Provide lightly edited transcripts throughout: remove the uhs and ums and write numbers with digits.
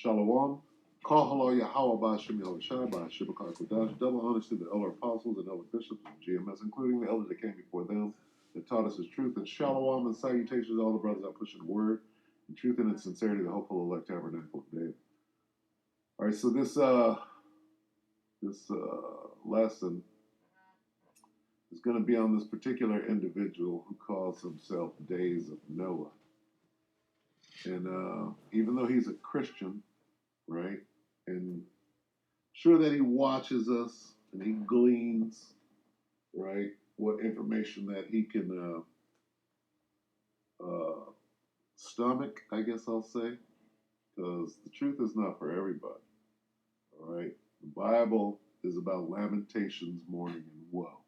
Shalom. Kahalo Yahweh Ba'Shem Yahushua Ba'Shem Kodash. Double honors to the elder apostles and elder bishops of GMS, including the elders that came before them, that taught us his truth. And shalom and salutations to all the brothers out pushing the word in truth and in sincerity, the hopeful elect tabernacle of David. All right, so this lesson is going to be on this particular individual who calls himself Dayz of Noah. And even though he's a Christian, right, and sure that he watches us and he gleans, right, what information that he can stomach, I guess I'll say, because the truth is not for everybody, all right? The Bible is about lamentations, mourning, and woe.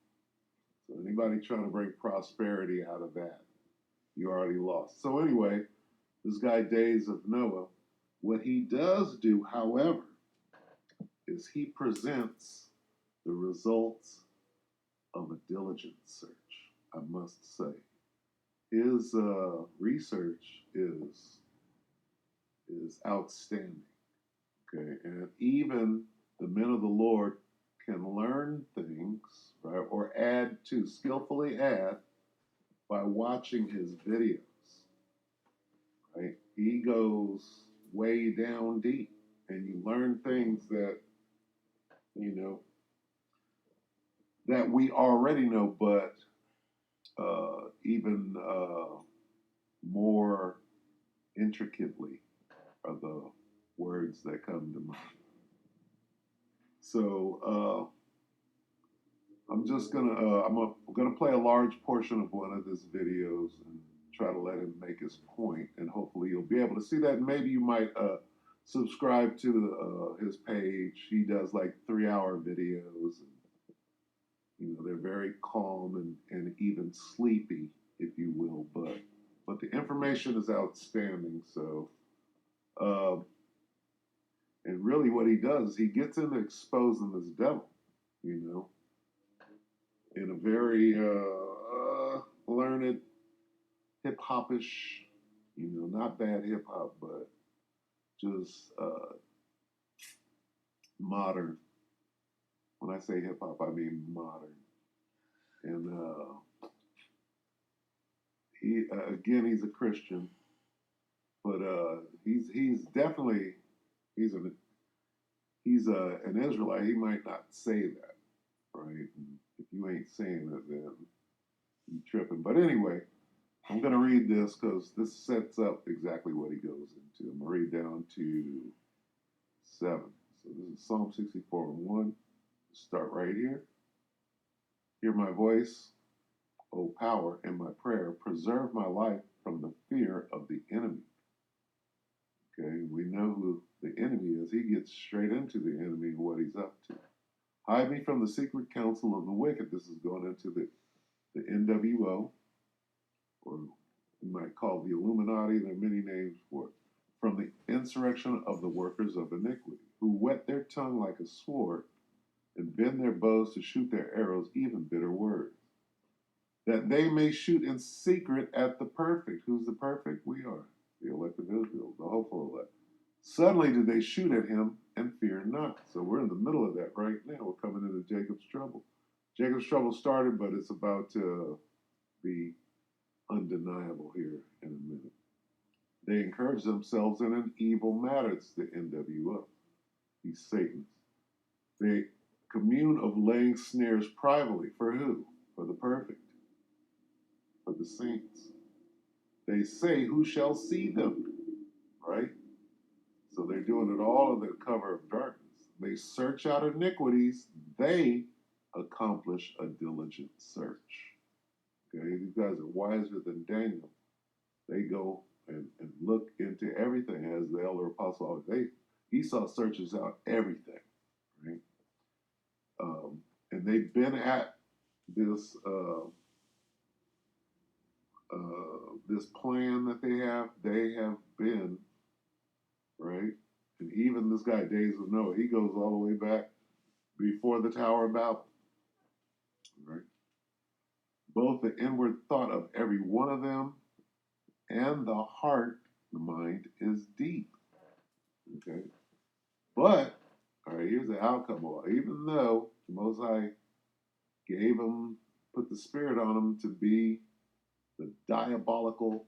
So anybody trying to bring prosperity out of that, you already lost. So anyway, this guy Dayz of Noah, what he does do, however, is he presents the results of a diligent search, I must say. His research is outstanding, okay? And even the men of the Lord can learn things, right, or skillfully add by watching his videos, right? He goes way down deep, and you learn things that, you know, that we already know, but even more intricately are the words that come to mind. So I'm gonna play a large portion of one of his videos and try to let him make his point, and hopefully you'll be able to see that. And maybe you might subscribe to his page. He does like 3-hour videos, and you know, they're very calm and even sleepy, if you will, but the information is outstanding. So and really what he does is he gets into exposing this devil, you know, in a very learned, hip-hop-ish, you know, not bad hip-hop, but just modern. When I say hip-hop, I mean modern. And he again, he's a Christian, but he's definitely an Israelite. He might not say that, right? And if you ain't saying it, then you tripping. But anyway, I'm going to read this because this sets up exactly what he goes into. I'm going to read down to 7. So this is Psalm 64:1. Start right here. Hear my voice, O power, and my prayer. Preserve my life from the fear of the enemy. Okay, we know who the enemy is. He gets straight into the enemy and what he's up to. Hide me from the secret counsel of the wicked. This is going into the NWO, or you might call the Illuminati. There are many names for it. From the insurrection of the workers of iniquity, who whet their tongue like a sword and bend their bows to shoot their arrows, even bitter words, that they may shoot in secret at the perfect. Who's the perfect? We are, the elect of Israel, the hopeful elect. Suddenly did they shoot at him and fear not. So we're in the middle of that right now. We're coming into Jacob's trouble. Jacob's trouble started, but it's about to be undeniable here in a minute. They encourage themselves in an evil matter. It's the NWO. These Satans. They commune of laying snares privately. For who? For the perfect. For the saints. They say, who shall see them? Right? So they're doing it all under the cover of darkness. They search out iniquities. They accomplish a diligent search. Okay, these guys are wiser than Daniel. They go and look into everything, as the elder apostle always. Esau searches out everything, right? And they've been at this this plan that they have. They have been, right? And even this guy Dayz of Noah, he goes all the way back before the Tower of Babel, right? Both the inward thought of every one of them and the heart, the mind, is deep. Okay? But, all right, here's the outcome. Well, even though the Most High gave them, put the spirit on them to be the diabolical,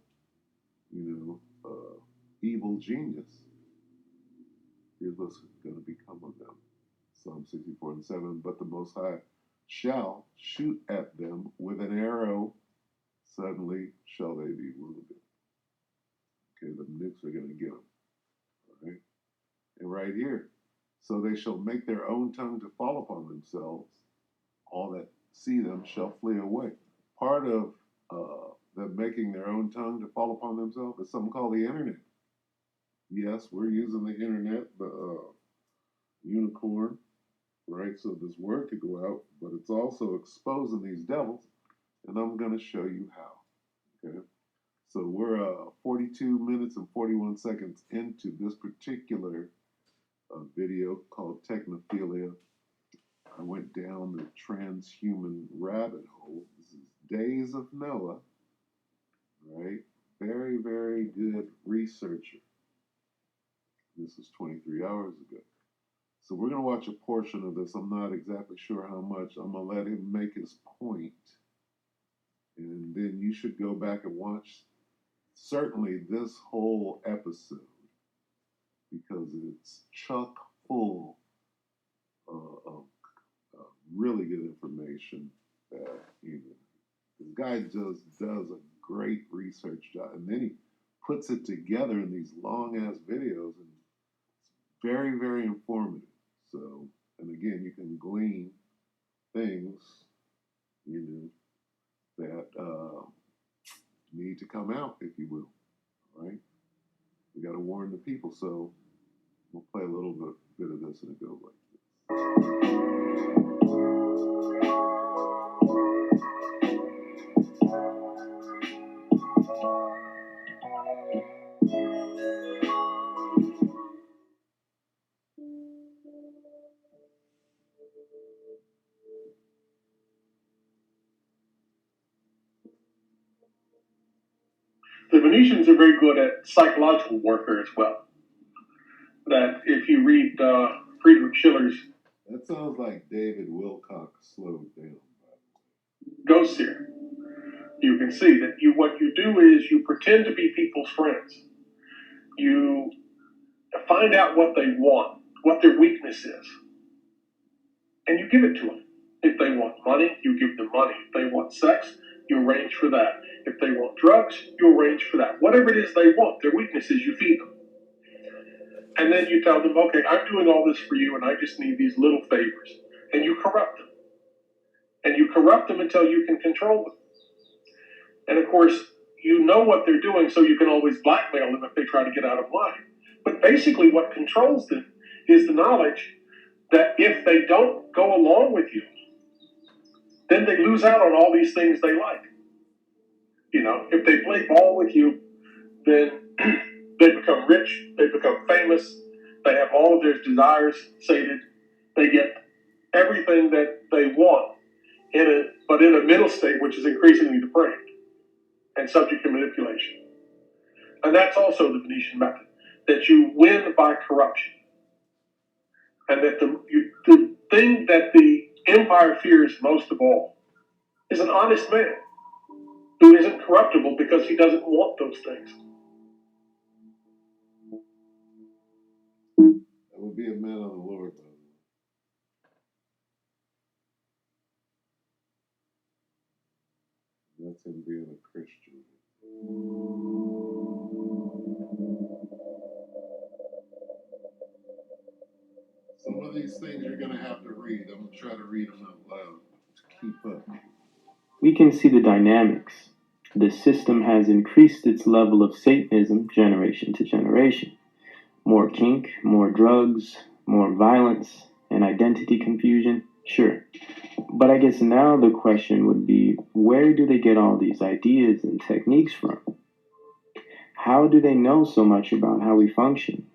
evil genius, here's what's going to become of them. Psalm 64:7. But the Most High shall shoot at them with an arrow, suddenly shall they be wounded. Okay, the nukes are going to get them. All right? And right here, so they shall make their own tongue to fall upon themselves. All that see them shall flee away. Part of them making their own tongue to fall upon themselves is something called the internet. Yes, we're using the internet, the unicorn, right? So this word could go out, but it's also exposing these devils, and I'm going to show you how. Okay? So we're 42 minutes and 41 seconds into this particular video called Technophilia. I went down the transhuman rabbit hole. This is Dayz of Noah, right? Very, very good researcher. This is 23 hours ago. So we're going to watch a portion of this. I'm not exactly sure how much. I'm going to let him make his point, and then you should go back and watch certainly this whole episode, because it's chock full of really good information that, this guy just does a great research job, and then he puts it together in these long ass videos, and it's very, very informative. So, and again, you can glean things, that need to come out, if you will. All right, we got to warn the people. So we'll play a little bit of this, and it goes like this. The Venetians are very good at psychological warfare as well. That if you read Friedrich Schiller's That sounds like David Wilcock slowed down. Ghost here, you can see that what you do is you pretend to be people's friends. You find out what they want, what their weakness is, and you give it to them. If they want money, you give them money. If they want sex, you arrange for that. If they want drugs, you arrange for that. Whatever it is they want, their weaknesses, you feed them. And then you tell them, okay, I'm doing all this for you, and I just need these little favors. And you corrupt them. And you corrupt them until you can control them. And of course, you know what they're doing, so you can always blackmail them if they try to get out of line. But basically what controls them is the knowledge that if they don't go along with you, then they lose out on all these things they like. If they play ball with you, then they become rich, they become famous, they have all of their desires sated, they get everything that they want, but in a middle state which is increasingly depraved and subject to manipulation. And that's also the Venetian method, that you win by corruption. And that the thing that the empire fears most of all is an honest man who isn't corruptible because he doesn't want those things. That would be a man of the Lord, by the way. That's him being a Christian. Some of these things you're going to have to read. I'm going to try to read them out loud to keep up. We can see the dynamics. The system has increased its level of Satanism generation to generation. More kink, more drugs, more violence, and identity confusion, sure. But I guess now the question would be, where do they get all these ideas and techniques from? How do they know so much about how we function,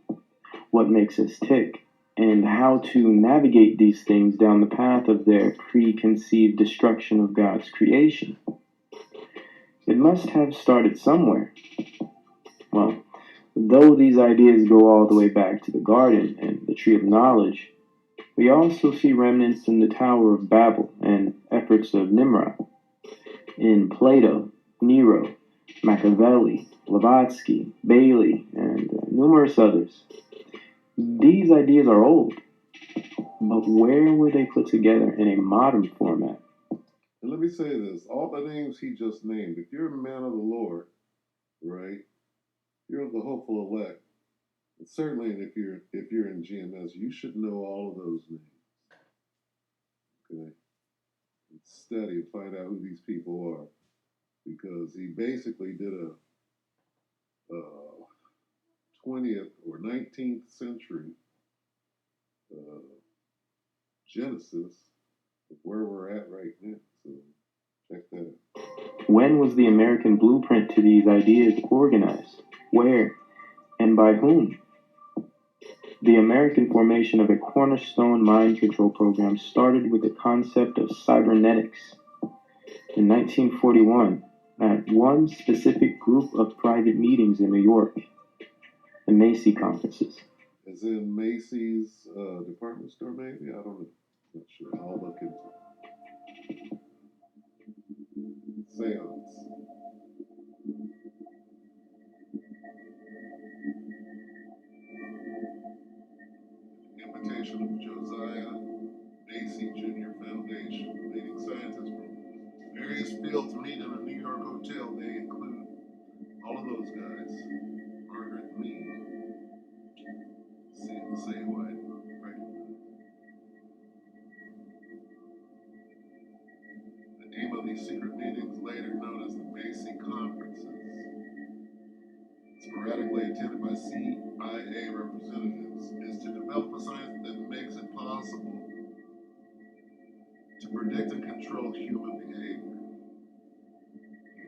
what makes us tick, and how to navigate these things down the path of their preconceived destruction of God's creation? It must have started somewhere. Well, Though these ideas go all the way back to the garden and the tree of knowledge, we also see remnants in the Tower of Babel and efforts of Nimrod, in Plato, Nero, Machiavelli, Blavatsky, Bailey, and numerous others. These ideas are old, but where were they put together in a modern format? And let me say this: all the names he just named, if you're a man of the Lord, right, you're of the hopeful elect. And certainly, if you're in GMS, you should know all of those names. Okay, and study and find out who these people are, because he basically did a 20th or 19th century uh, genesis of where we're at right now. So check that out. When was the American blueprint to these ideas organized? Where? And by whom? The American formation of a cornerstone mind control program started with the concept of cybernetics. In 1941, at one specific group of private meetings in New York, the Macy conferences. As in Macy's department store, maybe? I don't know. Not sure. I'll look into it. Seance. Invitation of Josiah Macy Jr. Foundation. Leading scientists from various fields meet in a New York hotel. They include all of those guys. Margaret Mead. Say who I recognize. The name of these secret meetings, later known as the Macy Conferences, sporadically attended by CIA representatives, is to develop a science that makes it possible to predict and control human behavior.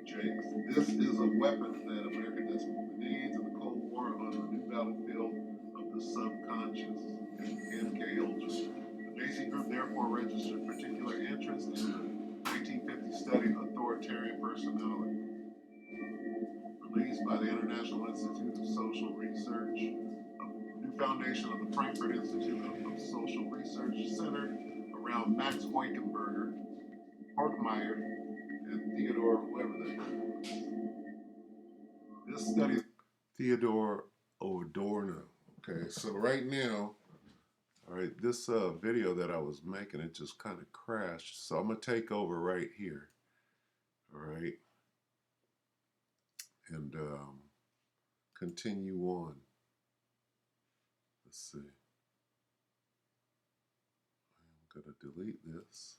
Jakes. This is a weapon that America desperately needs in the Cold War on the new battlefield of the subconscious. MK Ultra. The Macy Group therefore registered particular interest in the 1950 study of authoritarian personality. Released by the International Institute of Social Research, a new foundation of the Frankfurt Institute of Social Research, centered around Max Heuckenberger, Horkheimer, and Theodore, whoever that was. This study, Theodore Adorno. Okay, so right now, all right, this video that I was making, it just kind of crashed. So I'm going to take over right here. All right. And continue on. Let's see. I'm going to delete this.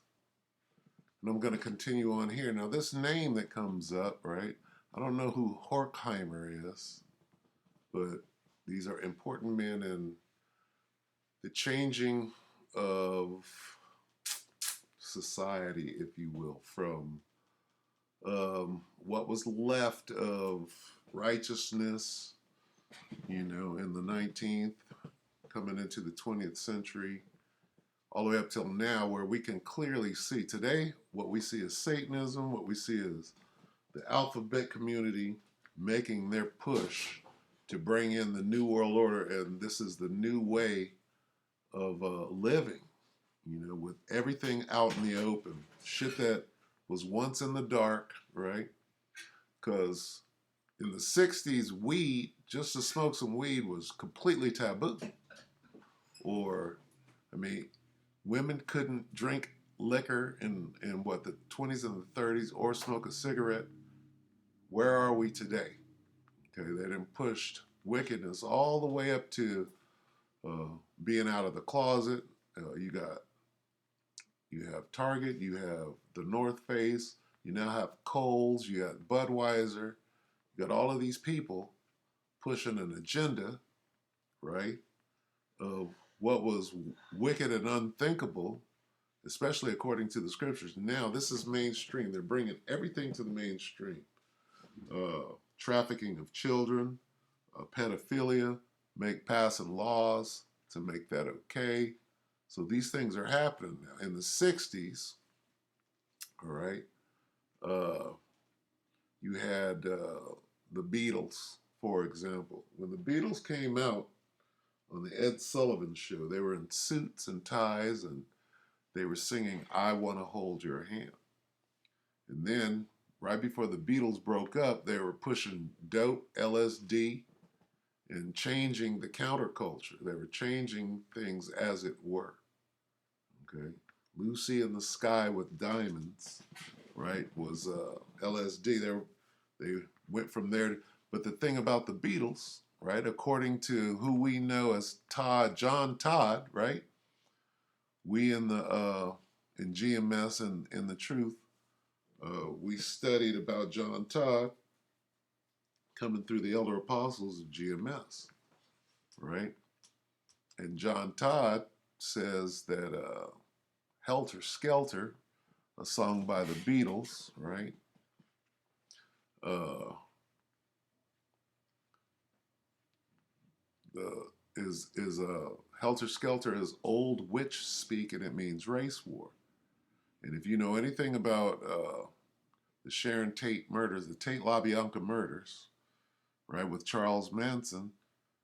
And I'm going to continue on here. Now, this name that comes up, right? I don't know who Horkheimer is, but these are important men in the changing of society, if you will, from what was left of righteousness, you know, in the 19th, coming into the 20th century, all the way up till now, where we can clearly see today what we see is Satanism, what we see is the alphabet community making their push to bring in the New World Order, and this is the new way of living, you know, with everything out in the open. Shit that was once in the dark, right? Because in the 60s, weed, just to smoke some weed was completely taboo. Or, I mean, women couldn't drink liquor in what, the 20s and the 30s, or smoke a cigarette. Where are we today? Okay, they done pushed wickedness all the way up to being out of the closet. You have Target, you have the North Face, you now have Kohl's, you got Budweiser, you got all of these people pushing an agenda, right, of what was wicked and unthinkable, especially according to the scriptures. Now this is mainstream. They're bringing everything to the mainstream. Trafficking of children, pedophilia, passing laws to make that okay. So these things are happening now. In the 60s, all right, you had the Beatles for example, when the Beatles came out on the Ed Sullivan Show, they were in suits and ties and they were singing I Want to Hold Your Hand. And then, right before the Beatles broke up, they were pushing dope, LSD, and changing the counterculture. They were changing things as it were. Okay, Lucy in the Sky with Diamonds, right, was LSD. They went from there. But the thing about the Beatles, right, according to who we know as John Todd, right, we in GMS and in the Truth, we studied about John Todd coming through the elder apostles of GMS, right? And John Todd says that Helter Skelter, a song by the Beatles, right? Uh, is Helter Skelter is old witch speak, and it means race war. And if you know anything about the Sharon Tate murders, the Tate LaBianca murders, right, with Charles Manson,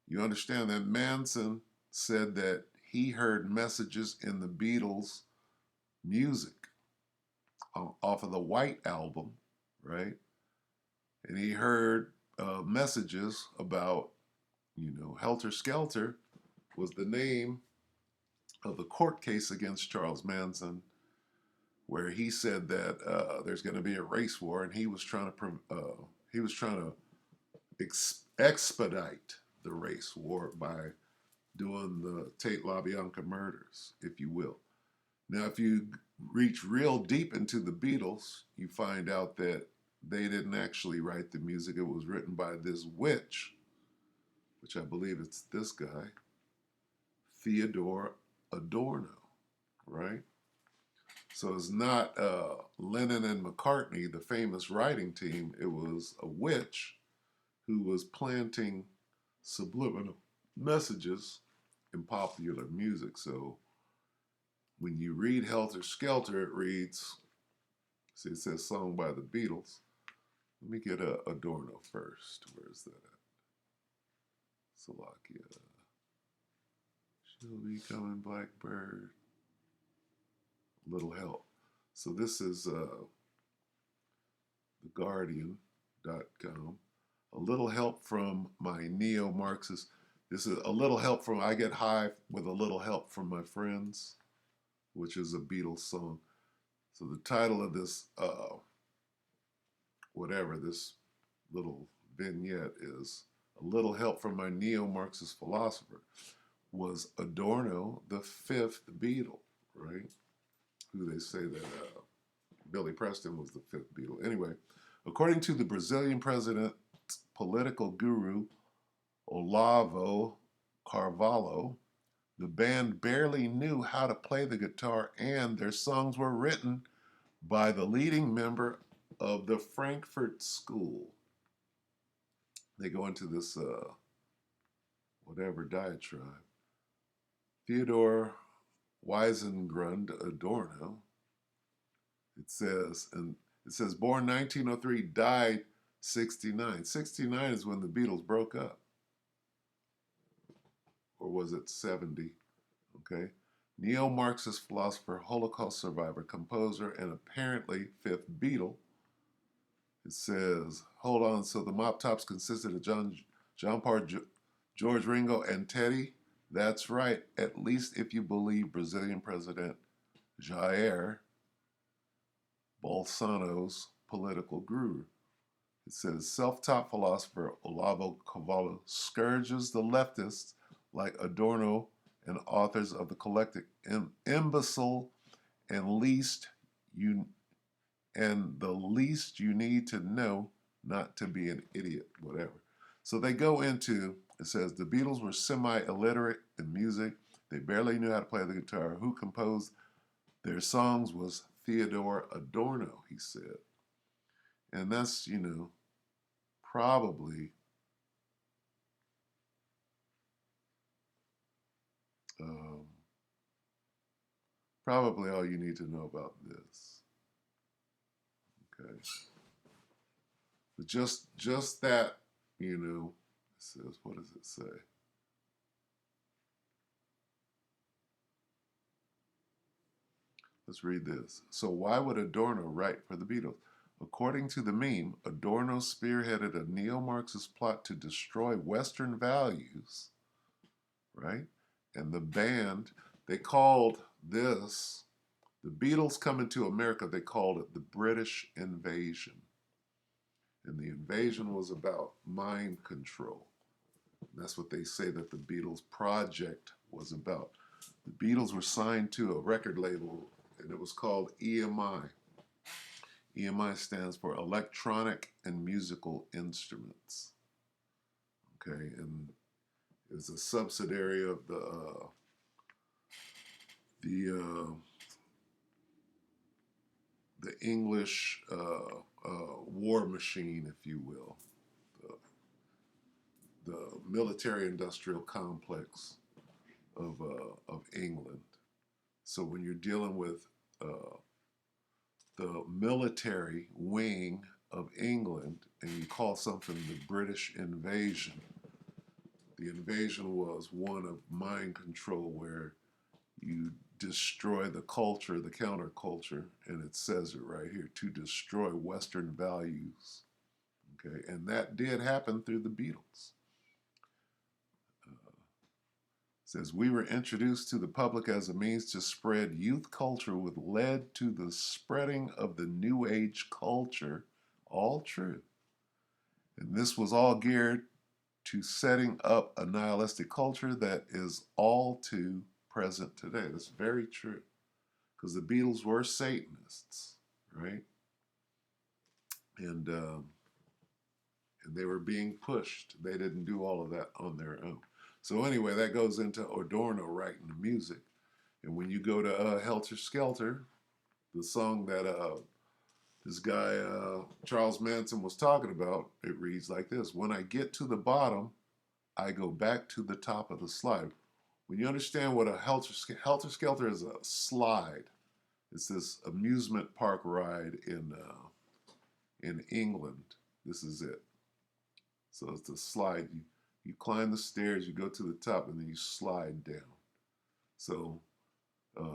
you understand that Manson said that he heard messages in the Beatles' music off of the White Album, right? And he heard messages about, Helter Skelter was the name of the court case against Charles Manson, where he said that there's going to be a race war, and he was trying to expedite the race war by doing the Tate LaBianca murders, if you will. Now, if you reach real deep into the Beatles, you find out that they didn't actually write the music. It was written by this witch, which I believe it's this guy, Theodore Adorno, right? So it's not Lennon and McCartney, the famous writing team. It was a witch who was planting subliminal messages in popular music. So when you read Helter Skelter, it reads, see, it says song by the Beatles. Let me get Adorno first. Where's that at? Slovakia. She'll be coming, Blackbird. Little help. So this is theguardian.com. A little help from my neo-Marxist. This is a little help from, I get high with a little help from my friends, which is a Beatles song. So the title of this, this little vignette is A Little Help from My Neo-Marxist Philosopher. Was Adorno the fifth Beatle, right? Who they say that Billy Preston was the fifth Beatle. Anyway, according to the Brazilian president's political guru, Olavo Carvalho, the band barely knew how to play the guitar, and their songs were written by the leading member of the Frankfurt School. They go into this diatribe. Theodore Wiesengrund Adorno, it says born 1903, died 69. 69 is when the Beatles broke up. Or was it 70? Okay. Neo-Marxist philosopher, Holocaust survivor, composer, and apparently fifth Beatle. It says, hold on, so the Mop Tops consisted of John Paul, George Ringo, and Teddy? That's right, at least if you believe Brazilian President Jair Bolsonaro's political guru. It says, self-taught philosopher Olavo Carvalho scourges the leftists like Adorno and authors of the collective imbecile and the least you need to know not to be an idiot, whatever. So they go into, it says, the Beatles were semi-illiterate in music. They barely knew how to play the guitar. Who composed their songs was Theodore Adorno, he said. And that's, probably probably all you need to know about this. Okay. But just that, says, what does it say? Let's read this. So why would Adorno write for the Beatles? According to the meme, Adorno spearheaded a neo-Marxist plot to destroy Western values, right? And the band, they called this, the Beatles coming to America, they called it the British invasion. And the invasion was about mind control. And that's what they say that the Beatles project was about. The Beatles were signed to a record label, and it was called EMI. EMI stands for Electronic and Musical Instruments. Okay, and it's a subsidiary of the English war machine, if you will, the military-industrial complex of England. So when you're dealing with the military wing of England and you call something the British invasion, the invasion was one of mind control where you destroy the culture, the counterculture, and it says it right here, to destroy Western values. Okay, and that did happen through the Beatles. Says we were introduced to the public as a means to spread youth culture, which led to the spreading of the New Age culture. All true. And this was all geared to setting up a nihilistic culture that is all too present today. That's very true. Because the Beatles were Satanists, right? And they were being pushed. They didn't do all of that on their own. So anyway, that goes into Adorno writing the music. And when you go to Helter Skelter, the song that this guy Charles Manson was talking about, it reads like this: when I get to the bottom, I go back to the top of the slide. When you understand what a Helter Skelter is, a slide. It's this amusement park ride in England. This is it. So it's a slide. You climb the stairs, you go to the top, and then you slide down. So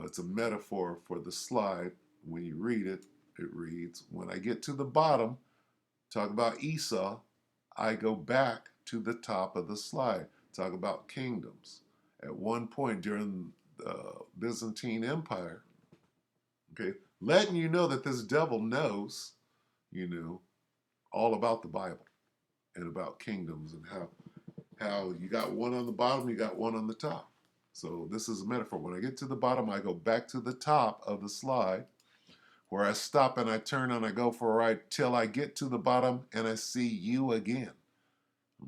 it's a metaphor for the slide. When you read it, it reads, when I get to the bottom, talk about Esau, I go back to the top of the slide. Talk about kingdoms. At one point during the Byzantine Empire, okay, letting you know that this devil knows, all about the Bible and about kingdoms and how you got one on the bottom, you got one on the top. So this is a metaphor. When I get to the bottom, I go back to the top of the slide where I stop and I turn and I go for a ride till I get to the bottom and I see you again.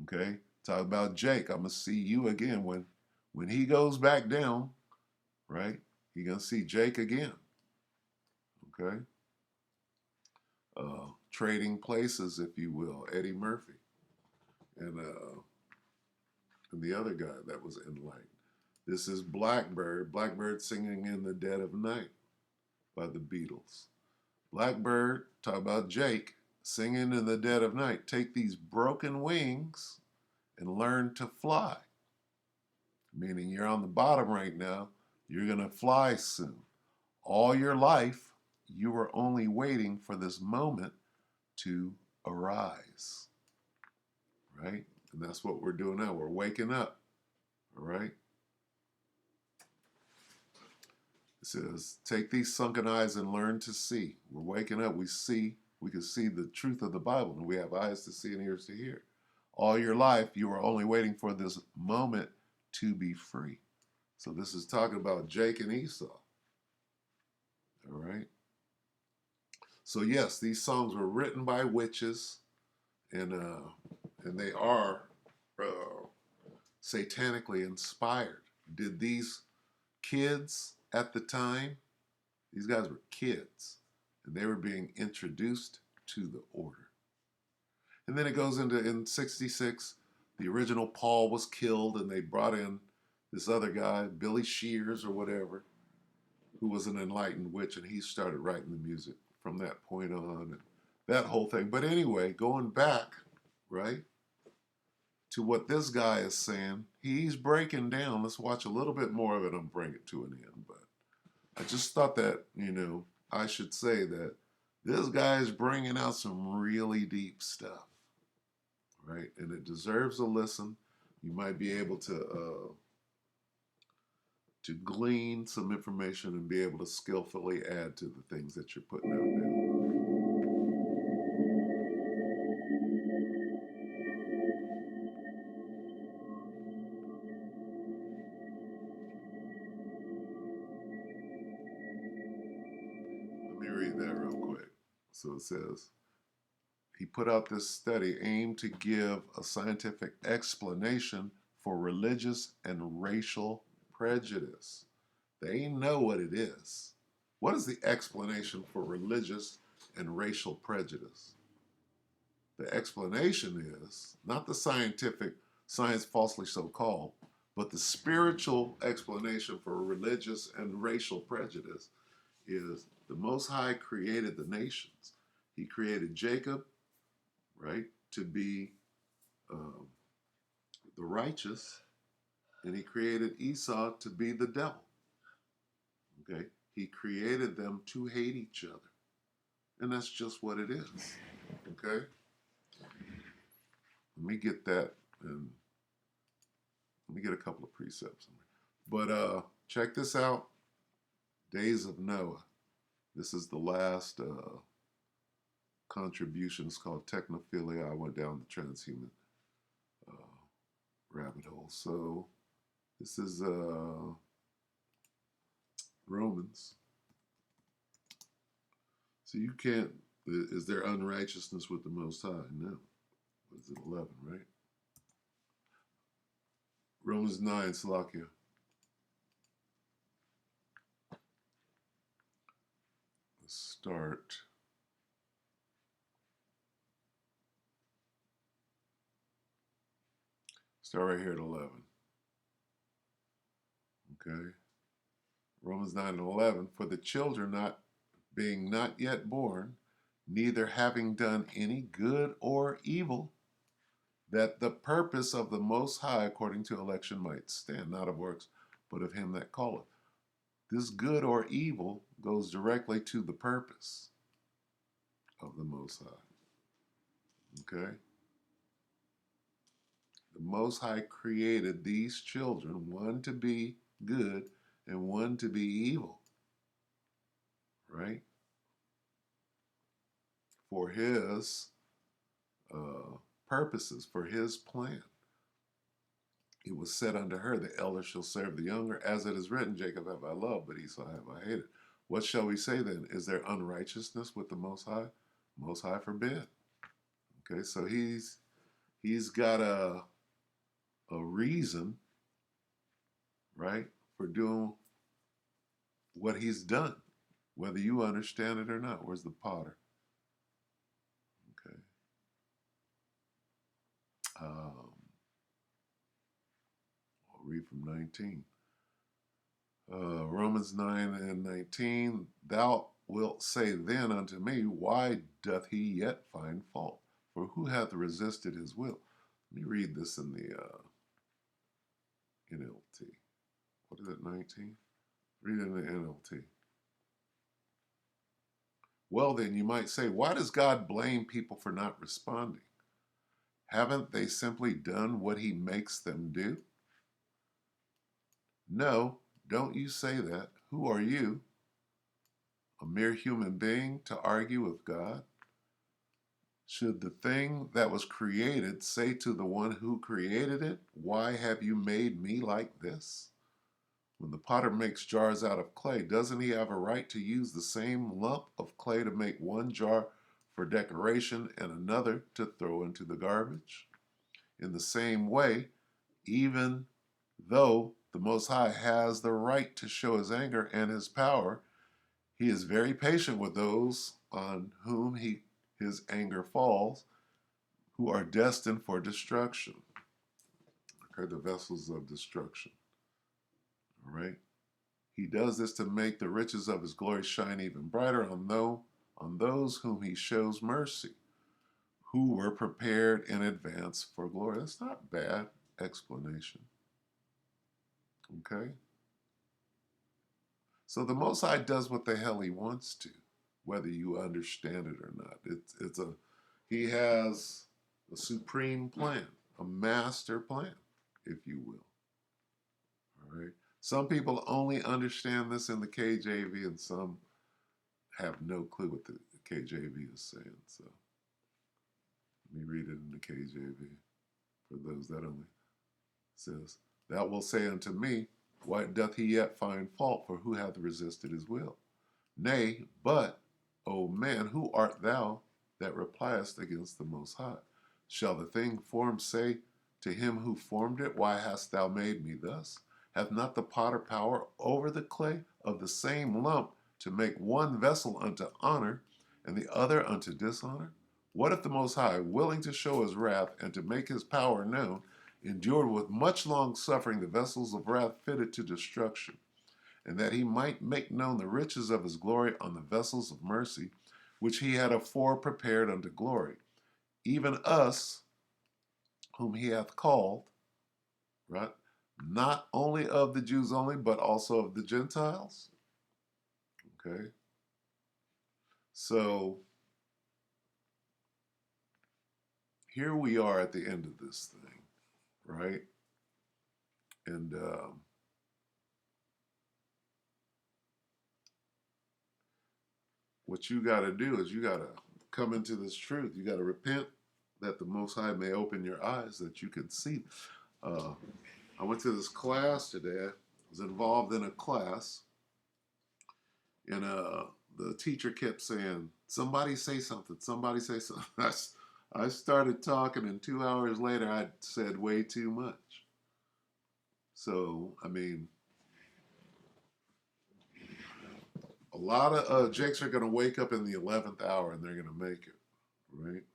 Okay? Talk about Jake. I'm going to see you again. When he goes back down, right, you're going to see Jake again. Okay? Trading places, if you will, Eddie Murphy. And the other guy that was in light. This is Blackbird. Blackbird singing in the Dead of Night by the Beatles. Blackbird, talk about Jake, singing in the dead of night. Take these broken wings and learn to fly. Meaning you're on the bottom right now, you're going to fly soon. All your life, you were only waiting for this moment to arise. Right? And that's what we're doing now. We're waking up. All right? It says, take these sunken eyes and learn to see. We're waking up. We can see the truth of the Bible, and we have eyes to see and ears to hear. All your life, you were only waiting for this moment to be free. So this is talking about Jake and Esau. All right? So yes, these songs were written by witches, and they are satanically inspired. Did these kids at the time, these guys were kids, and they were being introduced to the order. And then it goes into, in 66, the original Paul was killed, and they brought in this other guy, Billy Shears or whatever, who was an enlightened witch, and he started writing the music from that point on, and that whole thing. But anyway, going back, right? to what this guy is saying. He's breaking down. Let's watch a little bit more of it and bring it to an end. But I just thought that, I should say that this guy is bringing out some really deep stuff, right? And it deserves a listen. You might be able to glean some information and be able to skillfully add to the things that you're putting out there. Let me read that real quick. So it says, he put out this study aimed to give a scientific explanation for religious and racial prejudice. They know what it is. What is the explanation for religious and racial prejudice? The explanation is not the scientific, science falsely so called, but the spiritual explanation for religious and racial prejudice is the Most High created the nations. He created Jacob, right, to be um, the righteous, and he created Esau to be the devil. Okay, he created them to hate each other, and that's just what it is. Okay, let me get that, and let me get a couple of precepts. But check this out: Days of Noah. This is the last contribution. It's called Technophilia. I went down the transhuman uh, rabbit hole. So this is Romans. So you can't, is there unrighteousness with the Most High? No. What is it, 11, right? Romans 9, Salakia. Let's start. Start right here at 11. Okay. Romans 9 and 11. For the children not yet born, neither having done any good or evil, that the purpose of the Most High according to election might stand, not of works, but of him that calleth. This good or evil goes directly to the purpose of the Most High. Okay? The Most High created these children, one to be good and one to be evil, right? For his purposes, for his plan. It was said unto her, the elder shall serve the younger, as it is written, Jacob have I loved, but Esau have I hated. What shall we say then? Is there unrighteousness with the Most High? Most High forbid. Okay, so he's got a reason, right, for doing what he's done, whether you understand it or not. Where's the potter? Okay. I'll read from 19. Romans 9 and 19. Thou wilt say then unto me, why doth he yet find fault? For who hath resisted his will? Let me read this in the NLT. What is it, 19? Read it in the NLT. Well, then, you might say, why does God blame people for not responding? Haven't they simply done what he makes them do? No, don't you say that. Who are you, a mere human being, to argue with God? Should the thing that was created say to the one who created it, why have you made me like this? When the potter makes jars out of clay, doesn't he have a right to use the same lump of clay to make one jar for decoration and another to throw into the garbage? In the same way, even though the Most High has the right to show his anger and his power, he is very patient with those on whom his anger falls, who are destined for destruction. Okay, the vessels of destruction. All right? He does this to make the riches of his glory shine even brighter on those whom he shows mercy, who were prepared in advance for glory. That's not bad explanation. Okay? So the Most High does what the hell he wants to, whether you understand it or not. He has a supreme plan, a master plan, if you will. All right. Some people only understand this in the KJV, and some have no clue what the KJV is saying. So let me read it in the KJV for those that only. It says, "Thou wilt say unto me, why doth he yet find fault? For who hath resisted his will? Nay, but, O man, who art thou that repliest against the Most High? Shall the thing formed say to him who formed it, why hast thou made me thus? Hath not the potter power over the clay of the same lump to make one vessel unto honor and the other unto dishonor? What if the Most High, willing to show his wrath and to make his power known, endured with much long suffering the vessels of wrath fitted to destruction, and that he might make known the riches of his glory on the vessels of mercy, which he had afore prepared unto glory, even us, whom he hath called," right? "Not only of the Jews only, but also of the Gentiles." Okay? So here we are at the end of this thing, right? And what you got to do is you got to come into this truth. You got to repent that the Most High may open your eyes that you can see. I went to this class today. I was involved in a class, and the teacher kept saying, "Somebody say something. Somebody say something." I started talking, and 2 hours later, I said way too much. So, I mean, a lot of jakes are going to wake up in the 11th hour, and they're going to make it, right?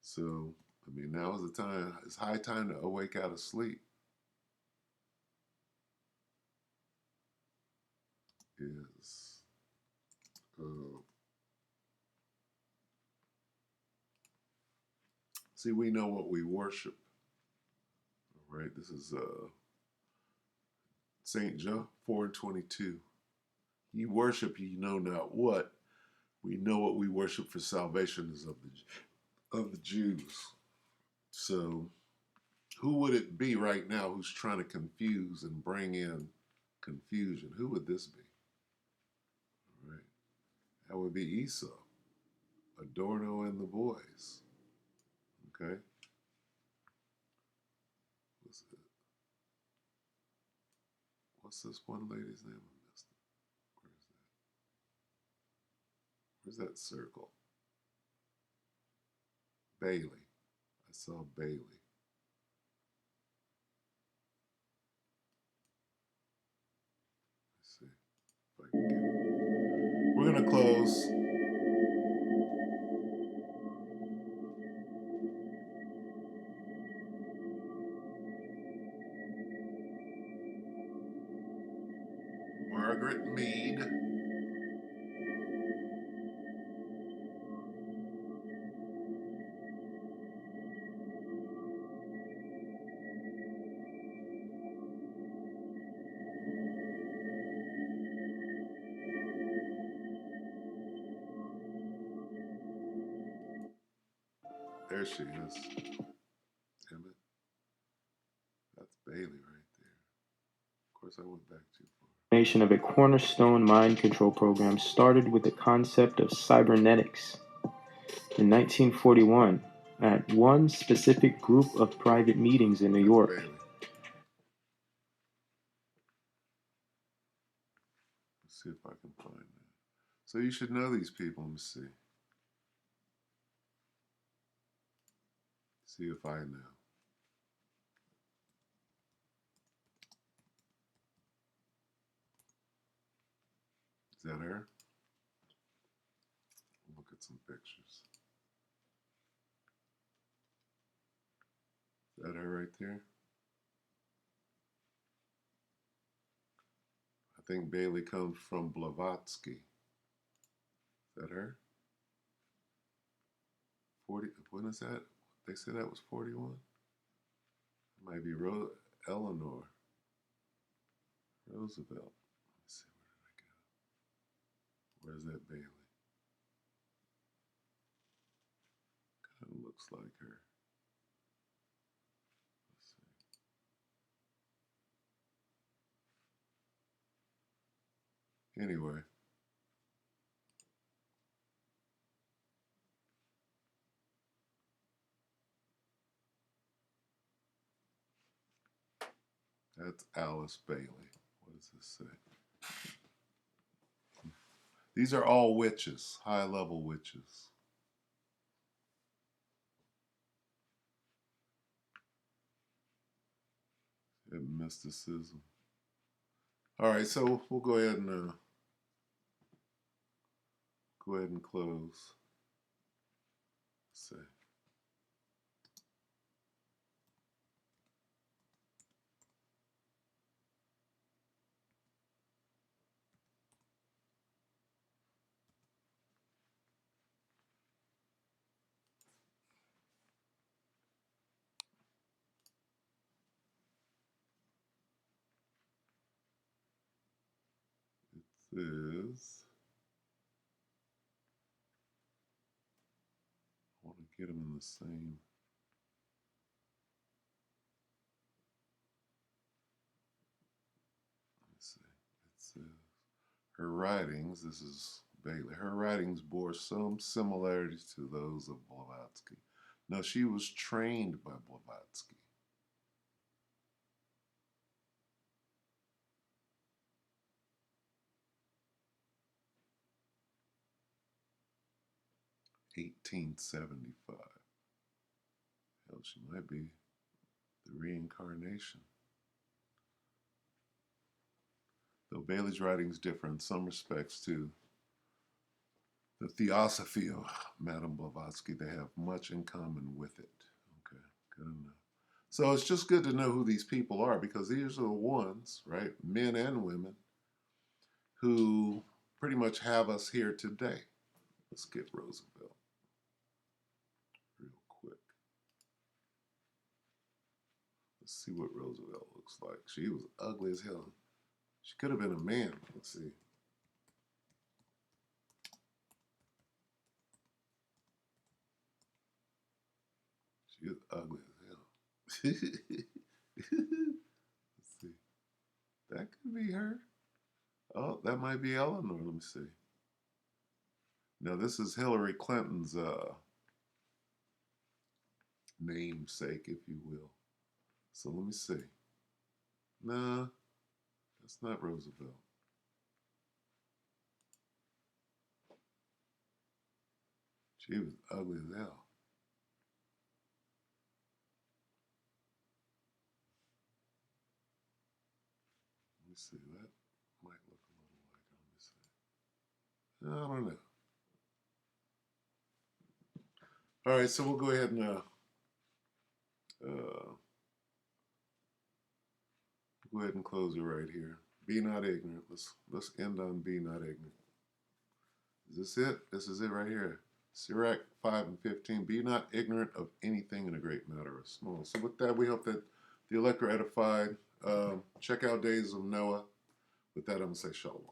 So, I mean, now is the time. It's high time to awake out of sleep. Is see, we know what we worship, right? This is St. John 4:22. Ye worship ye know not what. We know what we worship, for salvation is of the Jews. So who would it be right now who's trying to confuse and bring in confusion? Who would this be? Right? That would be Esau, Adorno and the boys. Okay? What's this one lady's name? I missed it. Where's that circle? Bailey. I saw Bailey. Let's see if I can get it. We're gonna close. Margaret Mead. There she is. Damn it. That's Bailey right there. Of course, I went back too far. Of a cornerstone mind control program started with the concept of cybernetics in 1941 at one specific group of private meetings in New York. Bailey. Let's see if I can find that. So you should know these people. Let me see. See if I know. Is that her? Look at some pictures. Is that her right there? I think Bailey comes from Blavatsky. Is that her? 40. When is that? They said that was 41. It might be Eleanor Roosevelt. Let's see, where did I go? Where's that Bailey? Kind of looks like her. Let's see. Anyway. That's Alice Bailey. What does this say? These are all witches, high-level witches. And mysticism. All right, so we'll go ahead and close. Let's see. It says, I want to get them in the same. Let's see. It says, her writings, this is Bailey, her writings bore some similarities to those of Blavatsky. Now, she was trained by Blavatsky. (1875). Hell, she might be the reincarnation. Though Bailey's writings differ in some respects to the theosophy of Madame Blavatsky, they have much in common with it. Okay, good enough. So it's just good to know who these people are, because these are the ones, right, men and women, who pretty much have us here today. Let's get Roosevelt real quick. Let's see what Roosevelt looks like. She was ugly as hell. She could have been a man. Let's see. She is ugly as hell. Let's see. That could be her. Oh, that might be Eleanor. Let me see. Now, this is Hillary Clinton's namesake, if you will. So let me see. Nah, that's not Roosevelt. She was ugly as hell. Let me see. That might look a little like her. Let me see. I don't know. All right, so we'll go ahead and close it right here. Be not ignorant. Let's end on be not ignorant. Is this it? This is it right here. Sirach 5:15. Be not ignorant of anything in a great matter or small. So with that, we hope that the elect are edified. Check out Dayz of Noah. With that, I'm going to say shalom.